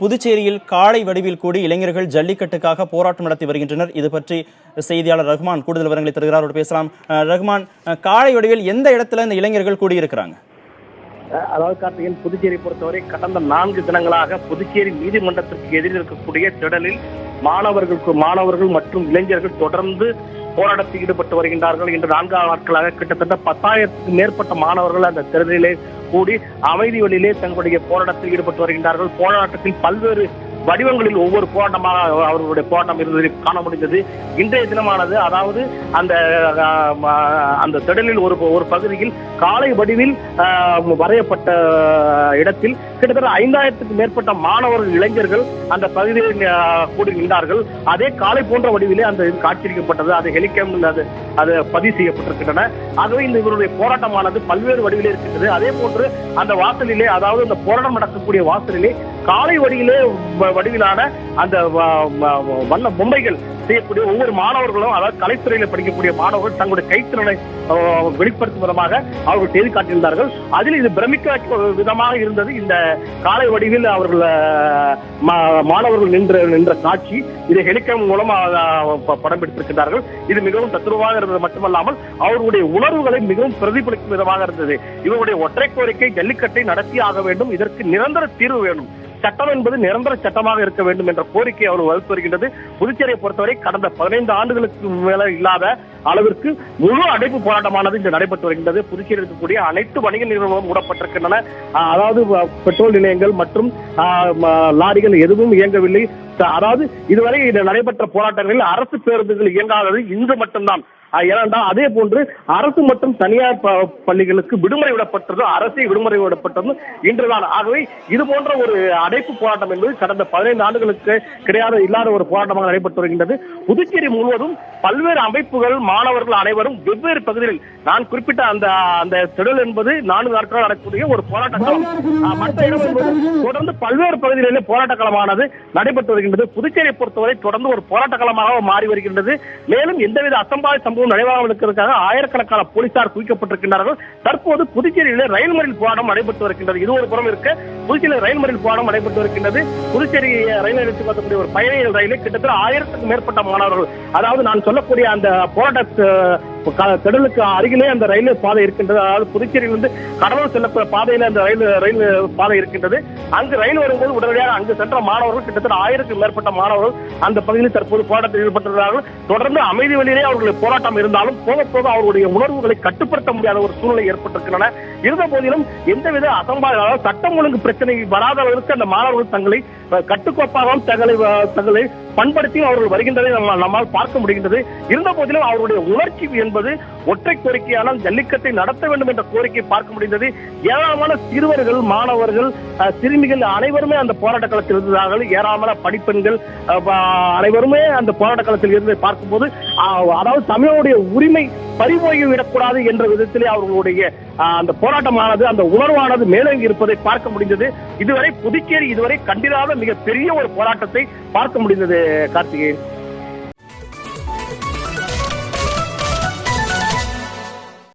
புதுச்சேரியில் காளை வடிவில் கூடி இளைஞர்கள் ஜல்லிக்கட்டுக்காக போராட்டம் நடத்தி வருகின்றனர். இது பற்றி செய்தியாளர் ரஹ்மான் கூடுதல் விவரங்களை தருகிறார். அவரோடு பேசலாம். ரஹ்மான், காளை வடிவில் எந்த இடத்துல இந்த இளைஞர்கள் கூடியிருக்கிறாங்க? அதாவது கார்த்திகேயன், புதுச்சேரி பொறுத்தவரை கடந்த 4 தினங்களாக புதுச்சேரி நீதிமன்றத்திற்கு எதிரில் இருக்கக்கூடிய திடலில் மாணவர்கள் மற்றும் இளைஞர்கள் தொடர்ந்து போராட்டத்தில் ஈடுபட்டு வருகின்றார்கள். இன்று 4 நாட்களாக கிட்டத்தட்ட 10,000க்கும் மேற்பட்ட மாணவர்கள் அந்த திடலிலே கூடி அமைதி வழியிலே தங்களுடைய போராட்டத்தில் ஈடுபட்டு வருகின்றார்கள். போராட்டத்தில் பல்வேறு வடிவங்களில் ஒவ்வொரு போராட்டமாக அவர்களுடைய போராட்டம் இருந்ததை காண முடிந்தது. இன்றைய தினமானது, அதாவது அந்த திடலில் ஒரு பகுதியில் காளை வடிவில் வரையப்பட்ட இடத்தில் கிட்டத்தட்ட 5,000க்கும் மேற்பட்ட மாணவர்கள் இளைஞர்கள் அந்த பகுதியில் கூடி நின்றார்கள். அதே காளை போன்ற வடிவிலே அந்த இது காட்சியளிக்கப்பட்டது. அது ஹெலிகாம் அது பதிவு செய்யப்பட்டிருக்கின்றன. ஆகவே இந்த இவருடைய போராட்டமானது பல்வேறு வடிவிலே இருக்கின்றது. அதே போன்று அந்த வாசலிலே, அதாவது அந்த போராட்டம் நடக்கக்கூடிய வாசலிலே காளை வடிவிலான அந்த வண்ண பொம்மைகள் செய்யக்கூடிய ஒவ்வொரு மாணவர்களும், அதாவது கலைத்துறையில படிக்கக்கூடிய மாணவர்கள் தங்களுடைய கைத்திறனை வெளிப்படுத்தும் விதமாக அவர்கள் செய்து காட்டியிருந்தார்கள். அதில் இது பிரமிக்க விதமாக இருந்தது. இந்த காளை வடிவில் அவர்கள் மாணவர்கள் நின்ற காட்சி இதை ஹெலிகாம் மூலம் படம் பிடித்திருக்கிறார்கள். இது மிகவும் தத்ரூபமாக இருந்தது மட்டுமல்லாமல் அவர்களுடைய உணர்வுகளை மிகவும் பிரதிபலிக்கும் விதமாக இருந்தது. இவருடைய ஒற்றை கோரிக்கை ஜல்லிக்கட்டை நடத்தி ஆக வேண்டும், இதற்கு நிரந்தர தீர்வு வேண்டும், சட்டம் என்பது நிரந்தர சட்டமாக இருக்க வேண்டும் என்ற கோரிக்கை அவர் வகுத்து வருகின்றது. புதுச்சேரியை பொறுத்தவரை கடந்த 15 ஆண்டுகளுக்கு மேல இல்லாத அளவிற்கு முழு அடைப்பு போராட்டமானது இன்று நடைபெற்று வருகின்றது. புதுச்சேரியில் இருக்கக்கூடிய அனைத்து வணிக நிறுவனங்களும் மூடப்பட்டிருக்கின்றன. அதாவது பெட்ரோல் நிலையங்கள் மற்றும் லாரிகள் எதுவும் இயங்கவில்லை. அதாவது இதுவரை நடைபெற்ற போராட்டங்களில் அரசு பேருந்துகள் இயங்காதது இன்று மட்டும்தான். ஏனென்றால் அதே போன்று அரசு மற்றும் தனியார் பள்ளிகளுக்கு விடுமுறை விடப்பட்டது, அரசை விடுமுறை விடப்பட்டது இன்றுதான். ஆகவே இது போன்ற ஒரு அடைப்பு போராட்டம் என்பது கடந்த 15 ஆண்டுகளுக்கு இல்லாத ஒரு போராட்டமாக நடைபெற்று வருகின்றது. புதுச்சேரி முழுவதும் பல்வேறு அமைப்புகள், மாணவர்கள் அனைவரும் வெவ்வேறு பகுதிகளில், நான் குறிப்பிட்ட அந்த திடல் என்பது 4 நாட்கள் நடக்கக்கூடிய ஒரு போராட்ட களம். மற்ற இடம் என்பது தொடர்ந்து பல்வேறு பகுதிகளிலே போராட்ட களமானது நடைபெற்று வருகின்றது. புதுச்சேரியை பொறுத்தவரை தொடர்ந்து ஒரு போராட்ட களமாக மாறி வருகின்றது. மேலும் எந்தவித அசம்பாவித நடைபெறாமல் இருக்கிறதுக்காக ஆயிரக்கணக்கான போலீசார் குவிக்கப்பட்டிருக்கின்றார்கள். தற்போது புதுச்சேரியிலே ரயில் மறியல் போராட்டம் நடைபெற்று வருகின்றது. இது ஒரு புறம் இருக்க, புதுச்சேரியில் ரயில் மறியல் போராட்டம் நடைபெற்று வருகின்றது. புதுச்சேரி ரயில் நிலையத்துக்கு வரக்கூடிய ஒரு பயணிகள் ரயிலில் கிட்டத்தட்ட 1000க்கும் மேற்பட்ட மாணவர்கள், அதாவது நான் சொல்லக்கூடிய அந்த போராட்ட திடலுக்கு அருகிலே அந்த ரயில் பாதை இருக்கின்றது. அதாவது புதுச்சேரியிலிருந்து கடலூர் செல்லக்கூடிய பாதையில அந்த ரயில் பாதை இருக்கின்றது. அங்கு ரயில் வரும்போது உடனடியாக அங்கு சென்ற மாணவர்கள் கிட்டத்தட்ட 1000க்கும் மேற்பட்ட மாணவர்கள் அந்த பகுதியில் தற்போது போராட்டத்தில் ஈடுபட்டிருக்கிறார்கள். தொடர்ந்து அமைதி வழியிலே அவர்களுடைய போராட்டம் இருந்தாலும் போக போக அவருடைய உணர்வுகளை கட்டுப்படுத்த முடியாத ஒரு சூழ்நிலை ஏற்பட்டிருக்கின்றன. இருந்த போதிலும் எந்தவித அசம்பாவித சட்டம் ஒழுங்கு பிரச்சனை வராத அளவிற்கு அந்த மாணவர்கள் தங்களை கட்டுக்கோப்பாகவும் தங்களை பண்படுத்தியும் அவர்கள் வருகின்றதை நம்மால் பார்க்க முடிகின்றது. இருந்த போதிலும் அவருடைய உணர்ச்சி என்பது ஒற்றை கோரிக்கையான ஜல்லிக்கட்டை நடத்த வேண்டும் என்ற கோரிக்கை பார்க்க முடிந்தது. ஏராளமான சிறுவர்கள், மாணவர்கள், சிறுமிகள் அனைவருமே அந்த போராட்ட களத்தில் இருந்தார்கள். ஏராளமான படிப்பெண்கள் அனைவருமே அந்த போராட்ட களத்தில் இருந்ததை பார்க்கும்போது, அதாவது தமிழனுடைய உரிமை பறிபோய்விடக்கூடாது என்ற விதத்திலே அவர்களுடைய அந்த போராட்டமானது, அந்த உணர்வானது மேலோங்கி இருப்பதை பார்க்க முடிந்தது. புதுச்சேரி இதுவரை கண்டிராத மிகப்பெரிய ஒரு போராட்டத்தை பார்க்க முடிந்தது கார்த்திகேயன்.